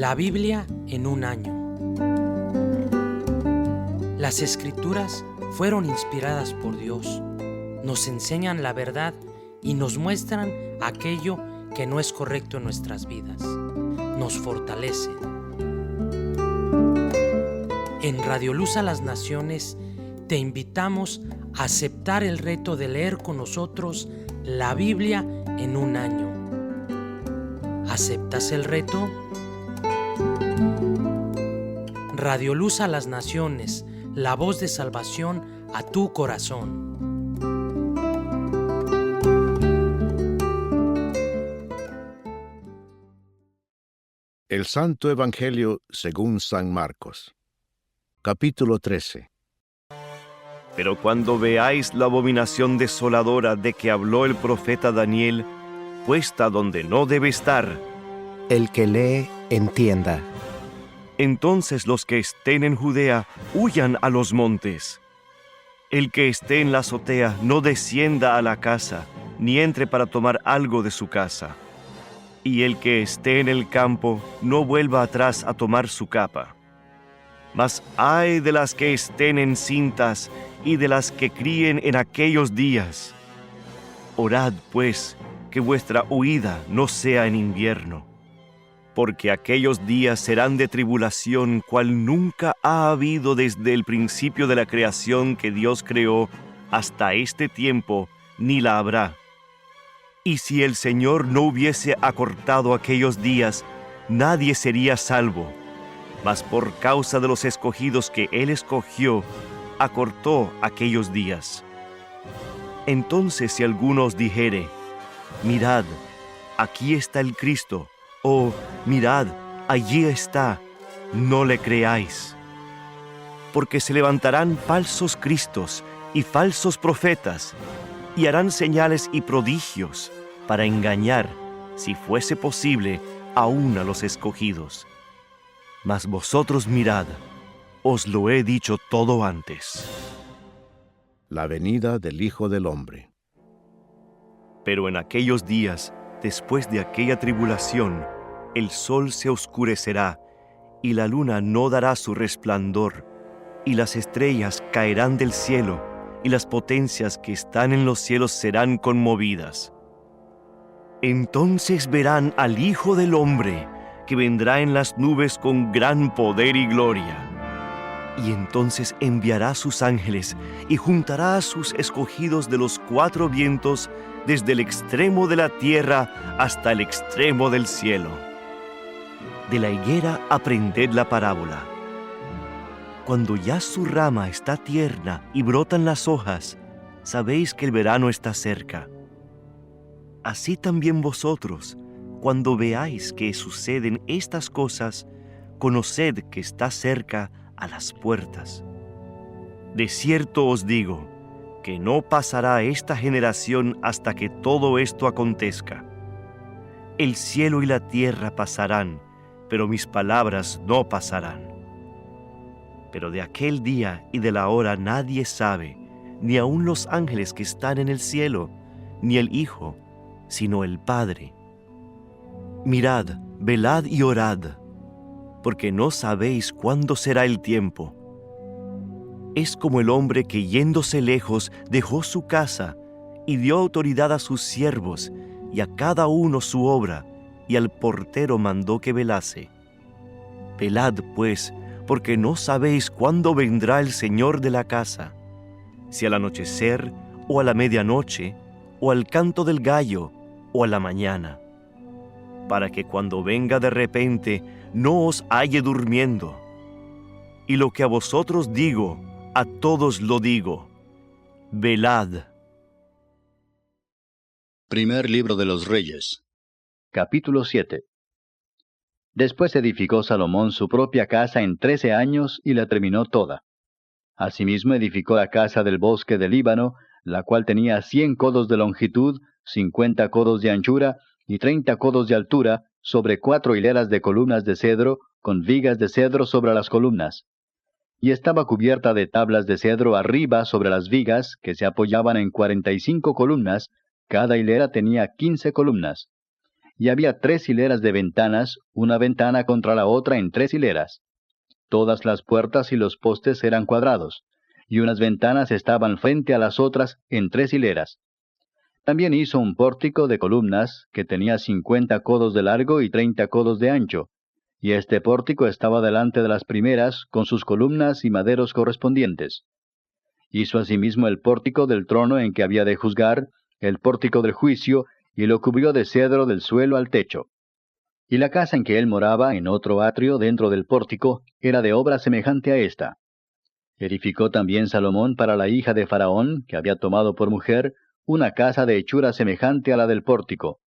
La Biblia en un año. Las Escrituras fueron inspiradas por Dios. Nos enseñan la verdad y nos muestran aquello que no es correcto en nuestras vidas. Nos fortalecen. En Radio Luz a las Naciones te invitamos a aceptar el reto de leer con nosotros la Biblia en un año. ¿Aceptas el reto? Radio Luz a las Naciones, la voz de salvación a tu corazón. El Santo Evangelio según San Marcos. Capítulo 13. Pero cuando veáis la abominación desoladora de que habló el profeta Daniel, puesta donde no debe estar, el que lee, entienda. Entonces los que estén en Judea huyan a los montes. El que esté en la azotea no descienda a la casa, ni entre para tomar algo de su casa. Y el que esté en el campo no vuelva atrás a tomar su capa. Mas ay de las que estén encintas y de las que críen en aquellos días. Orad, pues, que vuestra huida no sea en invierno, porque aquellos días serán de tribulación cual nunca ha habido desde el principio de la creación que Dios creó hasta este tiempo, ni la habrá. Y si el Señor no hubiese acortado aquellos días, nadie sería salvo. Mas por causa de los escogidos que Él escogió, acortó aquellos días. Entonces si alguno os dijere, mirad, aquí está el Cristo, o mirad, allí está, no le creáis. Porque se levantarán falsos cristos y falsos profetas, y harán señales y prodigios para engañar, si fuese posible, aún a los escogidos. Mas vosotros mirad, os lo he dicho todo antes. La venida del Hijo del Hombre. Pero en aquellos días, después de aquella tribulación, el sol se oscurecerá, y la luna no dará su resplandor, y las estrellas caerán del cielo, y las potencias que están en los cielos serán conmovidas. Entonces verán al Hijo del Hombre, que vendrá en las nubes con gran poder y gloria. Y entonces enviará sus ángeles, y juntará a sus escogidos de los cuatro vientos, desde el extremo de la tierra hasta el extremo del cielo. De la higuera aprended la parábola. Cuando ya su rama está tierna y brotan las hojas, sabéis que el verano está cerca. Así también vosotros, cuando veáis que suceden estas cosas, conoced que está cerca a las puertas. De cierto os digo, que no pasará esta generación hasta que todo esto acontezca. El cielo y la tierra pasarán, pero mis palabras no pasarán. Pero de aquel día y de la hora nadie sabe, ni aun los ángeles que están en el cielo, ni el Hijo, sino el Padre. Mirad, velad y orad, porque no sabéis cuándo será el tiempo. Es como el hombre que yéndose lejos dejó su casa y dio autoridad a sus siervos y a cada uno su obra, y al portero mandó que velase. Velad, pues, porque no sabéis cuándo vendrá el Señor de la casa, si al anochecer, o a la medianoche, o al canto del gallo, o a la mañana, para que cuando venga de repente no os halle durmiendo. Y lo que a vosotros digo, a todos lo digo: velad. Primer libro de los Reyes. Capítulo 7. Después edificó Salomón su propia casa en 13 años y la terminó toda. Asimismo edificó la casa del bosque del Líbano, la cual tenía 100 codos de longitud, 50 codos de anchura y 30 codos de altura, sobre 4 hileras de columnas de cedro, con vigas de cedro sobre las columnas. Y estaba cubierta de tablas de cedro arriba sobre las vigas, que se apoyaban en 45 columnas, cada hilera tenía 15 columnas. y había 3 hileras de ventanas, una ventana contra la otra en 3 hileras. Todas las puertas y los postes eran cuadrados, y unas ventanas estaban frente a las otras en 3 hileras. También hizo un pórtico de columnas, que tenía 50 codos de largo y 30 codos de ancho, y este pórtico estaba delante de las primeras, con sus columnas y maderos correspondientes. Hizo asimismo el pórtico del trono en que había de juzgar, el pórtico del juicio, y lo cubrió de cedro del suelo al techo. Y la casa en que él moraba, en otro atrio dentro del pórtico, era de obra semejante a esta. Edificó también Salomón para la hija de Faraón, que había tomado por mujer, una casa de hechura semejante a la del pórtico.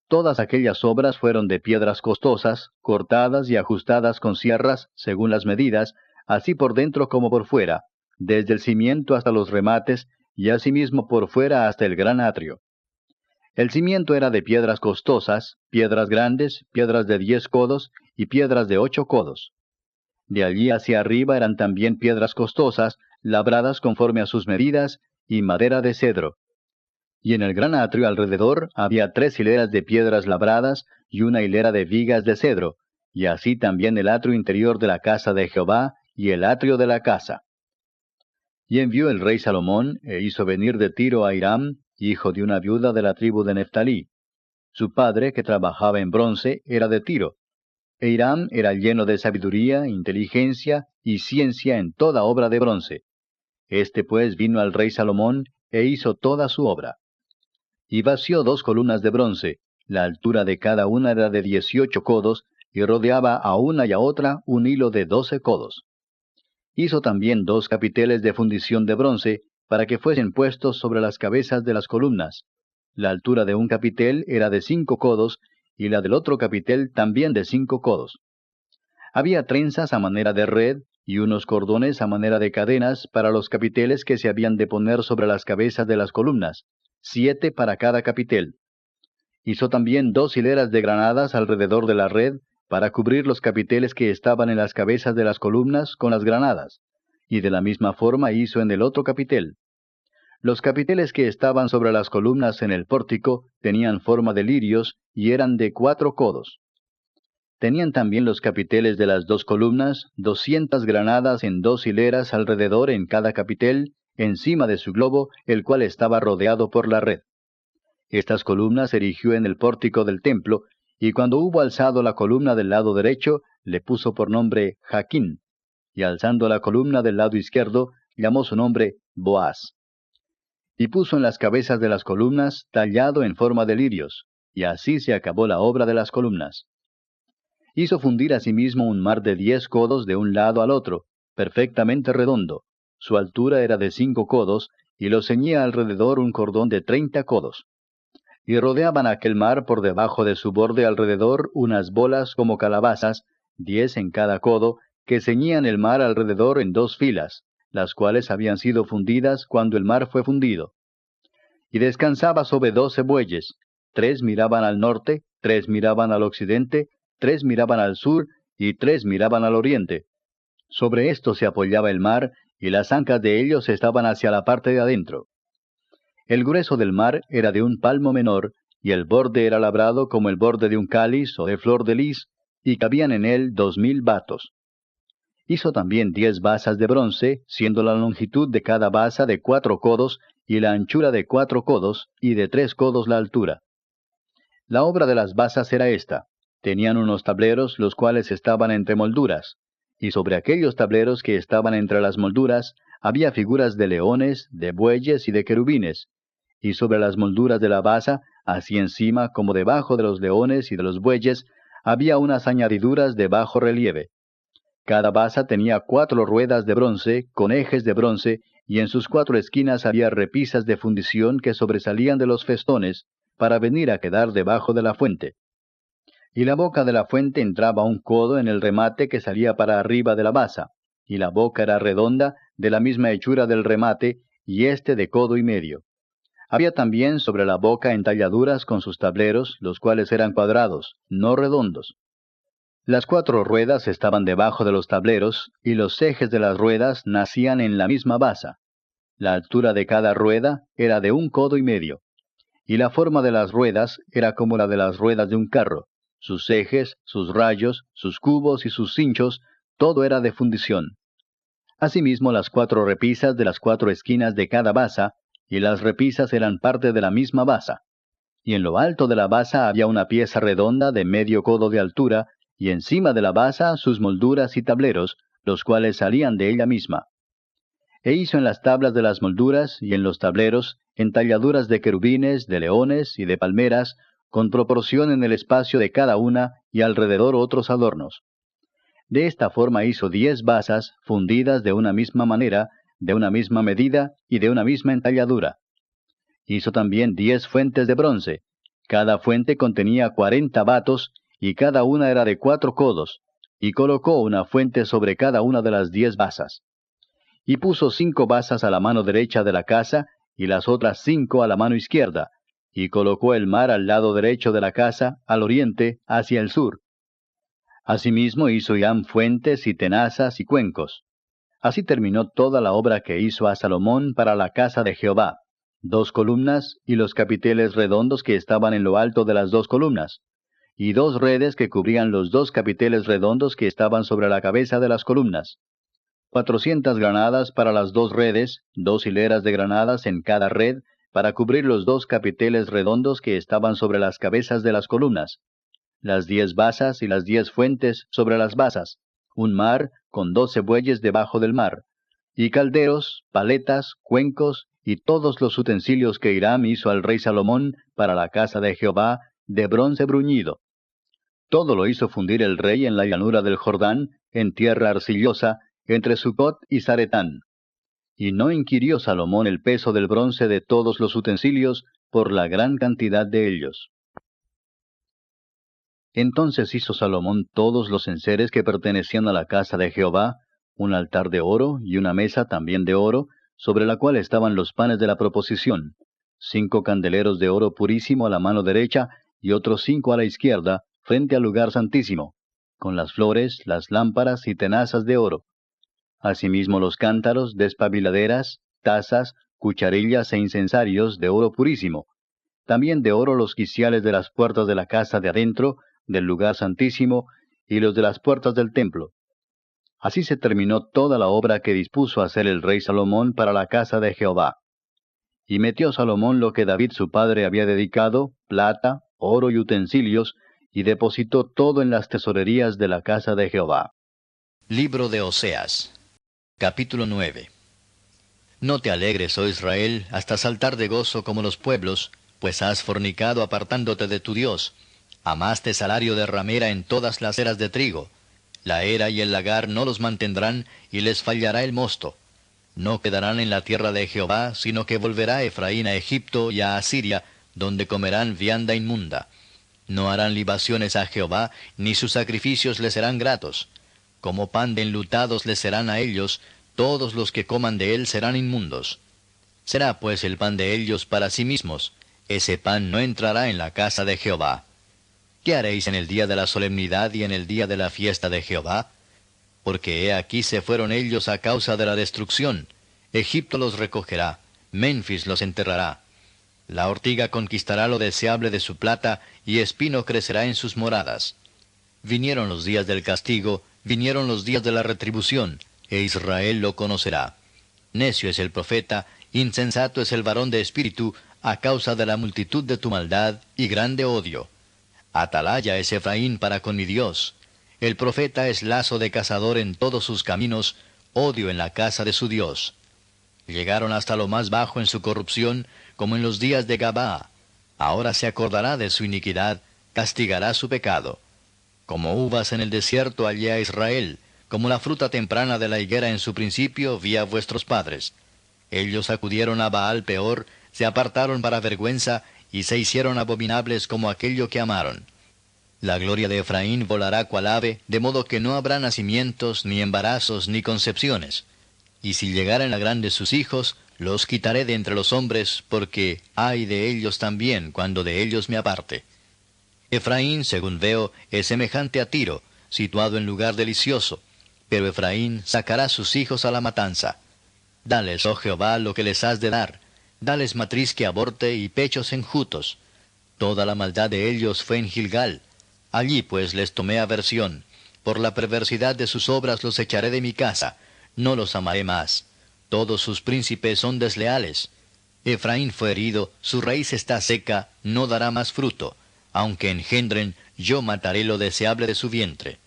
Todas aquellas obras fueron de piedras costosas, cortadas y ajustadas con sierras, según las medidas, así por dentro como por fuera, desde el cimiento hasta los remates, y asimismo por fuera hasta el gran atrio. El cimiento era de piedras costosas, piedras grandes, piedras de 10 codos y piedras de 8 codos. De allí hacia arriba eran también piedras costosas, labradas conforme a sus medidas, y madera de cedro. Y en el gran atrio alrededor había 3 hileras de piedras labradas y una hilera de vigas de cedro, y así también el atrio interior de la casa de Jehová y el atrio de la casa. Y envió el rey Salomón, e hizo venir de Tiro a Hiram, hijo de una viuda de la tribu de Neftalí. Su padre, que trabajaba en bronce, era de Tiro. E Hiram era lleno de sabiduría, inteligencia y ciencia en toda obra de bronce. Este pues vino al rey Salomón, e hizo toda su obra. Y vació 2 columnas de bronce, la altura de cada una era de 18 codos, y rodeaba a una y a otra un hilo de 12 codos. Hizo también 2 capiteles de fundición de bronce, para que fuesen puestos sobre las cabezas de las columnas. La altura de un capitel era de 5 codos, y la del otro capitel también de 5 codos. Había trenzas a manera de red, y unos cordones a manera de cadenas para los capiteles que se habían de poner sobre las cabezas de las columnas, 7 para cada capitel. Hizo también 2 hileras de granadas alrededor de la red, para cubrir los capiteles que estaban en las cabezas de las columnas con las granadas, y de la misma forma hizo en el otro capitel. Los capiteles que estaban sobre las columnas en el pórtico tenían forma de lirios y eran de 4 codos. Tenían también los capiteles de las 2 columnas 200 granadas en 2 hileras alrededor en cada capitel, encima de su globo, el cual estaba rodeado por la red. Estas columnas erigió en el pórtico del templo, y cuando hubo alzado la columna del lado derecho, le puso por nombre Jaquín, y alzando la columna del lado izquierdo, llamó su nombre Boaz. Y puso en las cabezas de las columnas tallado en forma de lirios, y así se acabó la obra de las columnas. Hizo fundir asimismo un mar de 10 codos de un lado al otro, perfectamente redondo. Su altura era de 5 codos, y lo ceñía alrededor un cordón de 30 codos. Y rodeaban aquel mar por debajo de su borde alrededor unas bolas como calabazas, 10 en cada codo, que ceñían el mar alrededor en 2 filas, las cuales habían sido fundidas cuando el mar fue fundido. Y descansaba sobre 12 bueyes, 3 miraban al norte, 3 miraban al occidente, 3 miraban al sur, y 3 miraban al oriente. Sobre esto se apoyaba el mar, y las ancas de ellos estaban hacia la parte de adentro. El grueso del mar era de un palmo menor, y el borde era labrado como el borde de un cáliz o de flor de lis, y cabían en él 2000 batos. Hizo también 10 basas de bronce, siendo la longitud de cada basa de 4 codos, y la anchura de 4 codos, y de 3 codos la altura. La obra de las basas era esta: tenían unos tableros, los cuales estaban entre molduras, y sobre aquellos tableros que estaban entre las molduras, había figuras de leones, de bueyes y de querubines, y sobre las molduras de la basa, así encima como debajo de los leones y de los bueyes, había unas añadiduras de bajo relieve. Cada basa tenía 4 ruedas de bronce, con ejes de bronce, y en sus 4 esquinas había repisas de fundición que sobresalían de los festones, para venir a quedar debajo de la fuente. Y la boca de la fuente entraba 1 codo en el remate que salía para arriba de la basa, y la boca era redonda, de la misma hechura del remate, y este de codo y medio. Había también sobre la boca entalladuras con sus tableros, los cuales eran cuadrados, no redondos. Las 4 ruedas estaban debajo de los tableros, y los ejes de las ruedas nacían en la misma basa. La altura de cada rueda era de 1 codo y medio. y la forma de las ruedas era como la de las ruedas de un carro. Sus ejes, sus rayos, sus cubos y sus cinchos, todo era de fundición. Asimismo, las 4 repisas de las 4 esquinas de cada basa, y las repisas eran parte de la misma basa. Y en lo alto de la basa había una pieza redonda de medio codo de altura, y encima de la basa sus molduras y tableros, los cuales salían de ella misma. E hizo en las tablas de las molduras y en los tableros entalladuras de querubines, de leones y de palmeras, con proporción en el espacio de cada una, y alrededor otros adornos. De esta forma hizo 10 basas, fundidas de una misma manera, de una misma medida y de una misma entalladura. Hizo también 10 fuentes de bronce. Cada fuente contenía 40 batos, y cada una era de 4 codos, y colocó una fuente sobre cada una de las 10 basas. Y puso 5 basas a la mano derecha de la casa, y las otras 5 a la mano izquierda, y colocó el mar al lado derecho de la casa, al oriente, hacia el sur. Asimismo hizo Hiram fuentes y tenazas y cuencos. Así terminó toda la obra que hizo a Salomón para la casa de Jehová: 2 columnas y los capiteles redondos que estaban en lo alto de las 2 columnas, y 2 redes que cubrían los 2 capiteles redondos que estaban sobre la cabeza de las columnas. 400 granadas para las 2 redes, 2 hileras de granadas en cada red, para cubrir los 2 capiteles redondos que estaban sobre las cabezas de las columnas. Las 10 basas y las 10 fuentes sobre las basas, un mar con 12 bueyes debajo del mar, y calderos, paletas, cuencos, y todos los utensilios que Hiram hizo al rey Salomón para la casa de Jehová, de bronce bruñido. Todo lo hizo fundir el rey en la llanura del Jordán, en tierra arcillosa, entre Sucot y Zaretán. Y no inquirió Salomón el peso del bronce de todos los utensilios, por la gran cantidad de ellos. Entonces hizo Salomón todos los enseres que pertenecían a la casa de Jehová, un altar de oro y una mesa también de oro, sobre la cual estaban los panes de la proposición, 5 candeleros de oro purísimo a la mano derecha, y otros 5 a la izquierda, frente al lugar santísimo, con las flores, las lámparas y tenazas de oro. Asimismo los cántaros, despabiladeras, tazas, cucharillas e incensarios de oro purísimo. También de oro los quiciales de las puertas de la casa de adentro, del lugar santísimo, y los de las puertas del templo. Así se terminó toda la obra que dispuso hacer el rey Salomón para la casa de Jehová. Y metió Salomón lo que David su padre había dedicado, plata, oro y utensilios, y depositó todo en las tesorerías de la casa de Jehová. Libro de Oseas, capítulo 9. No te alegres, oh Israel, hasta saltar de gozo como los pueblos, pues has fornicado apartándote de tu Dios. Amaste salario de ramera en todas las eras de trigo. La era y el lagar no los mantendrán, y les fallará el mosto. No quedarán en la tierra de Jehová, sino que volverá Efraín a Egipto y a Asiria, donde comerán vianda inmunda. No harán libaciones a Jehová, ni sus sacrificios les serán gratos. Como pan de enlutados les serán a ellos, todos los que coman de él serán inmundos. Será pues el pan de ellos para sí mismos, ese pan no entrará en la casa de Jehová. ¿Qué haréis en el día de la solemnidad y en el día de la fiesta de Jehová? Porque he aquí se fueron ellos a causa de la destrucción. Egipto los recogerá, Menfis los enterrará. La ortiga conquistará lo deseable de su plata, y espino crecerá en sus moradas. Vinieron los días del castigo, vinieron los días de la retribución, e Israel lo conocerá. Necio es el profeta, insensato es el varón de espíritu, a causa de la multitud de tu maldad y grande odio. Atalaya es Efraín para con mi Dios. El profeta es lazo de cazador en todos sus caminos, odio en la casa de su Dios. Llegaron hasta lo más bajo en su corrupción, como en los días de Gabaa. Ahora se acordará de su iniquidad, castigará su pecado. Como uvas en el desierto hallé a Israel, como la fruta temprana de la higuera en su principio vi a vuestros padres. Ellos acudieron a Baal Peor, se apartaron para vergüenza, y se hicieron abominables como aquello que amaron. La gloria de Efraín volará cual ave, de modo que no habrá nacimientos, ni embarazos, ni concepciones. Y si llegaren a grandes sus hijos, los quitaré de entre los hombres, porque ay de ellos también, cuando de ellos me aparte. Efraín, según veo, es semejante a Tiro, situado en lugar delicioso, pero Efraín sacará sus hijos a la matanza. Dales, oh Jehová, lo que les has de dar. Dales matriz que aborte y pechos enjutos. Toda la maldad de ellos fue en Gilgal. Allí pues les tomé aversión. Por la perversidad de sus obras los echaré de mi casa. No los amaré más. Todos sus príncipes son desleales. Efraín fue herido, su raíz está seca, no dará más fruto. Aunque engendren, yo mataré lo deseable de su vientre.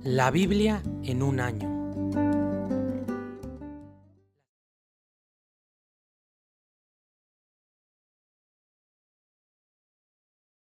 La Biblia en un año.